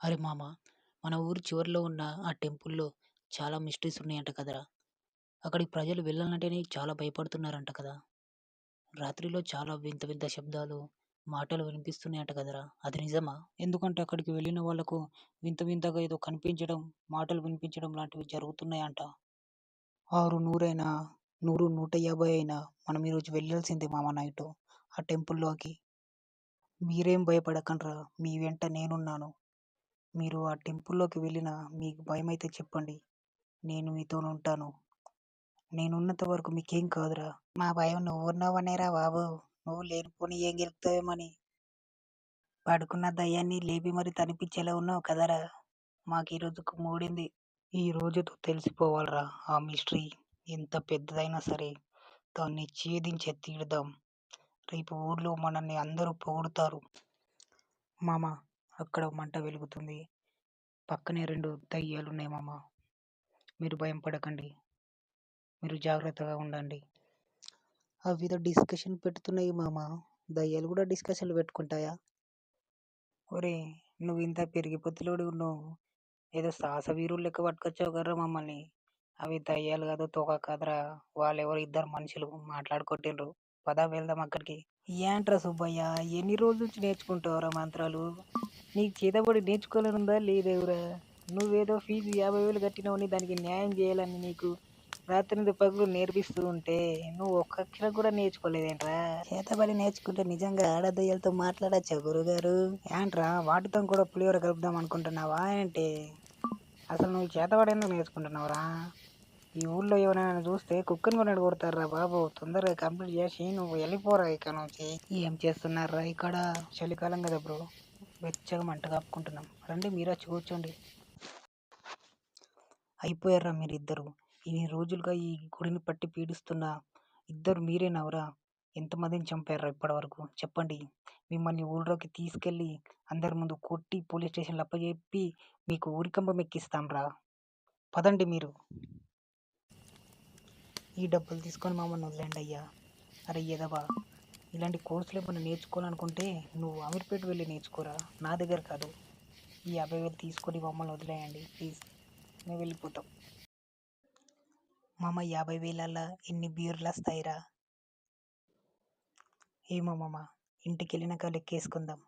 అరే మామ, మన ఊరు చివరిలో ఉన్న ఆ టెంపుల్‌లో చాలా మిస్టరీస్ ఉన్నాయంట కదరా! అక్కడికి ప్రజలు వెళ్ళాలంటేనే చాలా భయపడుతున్నారంట కదా! రాత్రిలో చాలా వింత వింత శబ్దాలు, మాటలు వినిపిస్తున్నాయంట కదరా! అది నిజమా? ఎందుకంటే అక్కడికి వెళ్ళిన వాళ్ళకు వింత వింతగా ఏదో కనిపించడం, మాటలు వినిపించడం లాంటివి జరుగుతున్నాయంట. ఆరు నూరైనా, 100, 150 అయినా మనం ఈరోజు వెళ్ళాల్సిందే మామ నైటు ఆ టెంపుల్‌లోకి. మీరేం భయపడకండ్రా! మీ వెంట నేనున్నాను. మీరు ఆ టెంపుల్‌లోకి వెళ్ళినా మీకు భయమైతే చెప్పండి. నేను మీతోనుంటాను. నేనున్నంత వరకు మీకేం కాదురా! మా భయం నువ్వున్నావనేరా బాబు! నువ్వు లేనిపోనియి ఏం గెలుకుతావేమోని. పడుకున్న దయ్యాన్ని లేపి మరి తనిపించేలా ఉన్నావు కదరా! మాకీరోజుకు మూడింది. ఈ రోజుతో తెలిసిపోవాలిరా ఆ మిస్టరీ. ఎంత పెద్దదైనా సరే దాన్ని ఛేదించే తీరుదాం. రేపు ఊర్లో మనల్ని అందరూ పొగుడుతారు. మామ, అక్కడ మంట వెలుగుతుంది. పక్కనే 2 దయ్యాలున్నాయి మామ. మీరు భయం పడకండి. మీరు జాగ్రత్తగా ఉండండి. అవేదో డిస్కషన్ పెడుతున్నాయి మామ. దయ్యాలు కూడా డిస్కషన్లు పెట్టుకుంటాయా? ఒరేయ్! నువ్వింత పెరిగిపోతులోడు ఉన్నావు. ఏదో సాహస వీరుడు లెక్క పట్టుకొచ్చావు కదరా మమ్మల్ని. అవి దయ్యాలు కాదు, తోక కాదురా. వాళ్ళెవరో ఇద్దరు మనుషులు మాట్లాడుకుంటుండ్రు. పద వెళ్దాం అక్కడికి. ఏంట్రా సుబ్బయ్య, ఎన్ని రోజుల నుంచి నేర్చుకుంటావురా మంత్రాలు? నీకు చేతబడి నేర్చుకోవాలనుందా లేదేవురా? నువ్వేదో ఫీజు 50,000 కట్టినవని దానికి న్యాయం చేయాలని నీకు రాత్రింది పగలు నేర్పిస్తూ ఉంటే నువ్వు ఒక్క అక్షరం కూడా నేర్చుకోలేదేంట్రా? చేతబడి నేర్చుకుంటే నిజంగా ఆడదయ్యాలతో మాట్లాడచ్చా గురుగారు? ఏంట్రా వాటితో కూడా పులిహోర కలుపుదాం అనుకుంటున్నావా ఏంటి? అసలు నువ్వు చేతబడి ఎందుకు నేర్చుకుంటున్నావురా? ఈ ఊళ్ళో ఎవరైనా చూస్తే కుక్కని కూడా కొడతారా బాబు. తొందరగా కంప్లీట్ చేసి నువ్వు వెళ్ళిపోరా ఇక్కడ నుంచి. ఏం చేస్తున్నారా ఇక్కడ? చలికాలం కదా బ్రో, వెచ్చగా మంట కాపుకుంటున్నాం. రండి మీరు వచ్చి కూర్చోండి. అయిపోయారా మీరిద్దరు? ఇన్ని రోజులుగా ఈ గుడిని పట్టి పీడిస్తున్న ఇద్దరు మీరేనవరా? ఎంతమందిని చంపారా ఇప్పటి వరకు చెప్పండి. మిమ్మల్ని ఊళ్ళోకి తీసుకెళ్ళి అందరి ముందు కొట్టి పోలీస్ స్టేషన్లో అప్పచెప్పి మీకు ఊరికంబం ఎక్కిస్తాం రా. పదండి మీరు. ఈ డబ్బులు తీసుకొని మమ్మల్ని వదిలేండి అయ్యా. అరే ఎదవా, ఇలాంటి కోర్సులు ఏమైనా నేర్చుకోవాలనుకుంటే నువ్వు అమీర్పేట వెళ్ళి నేర్చుకోరా, నా దగ్గర కాదు. ఈ 50,000 తీసుకొని మమ్మల్ని వదిలేయండి ప్లీజ్, మేము వెళ్ళిపోతాం. మామ, 50,000 ఎన్ని బీర్లు వస్తాయిరా? ఏమో మామ, ఇంటికి వెళ్ళినాక లెక్కేసుకుందాం.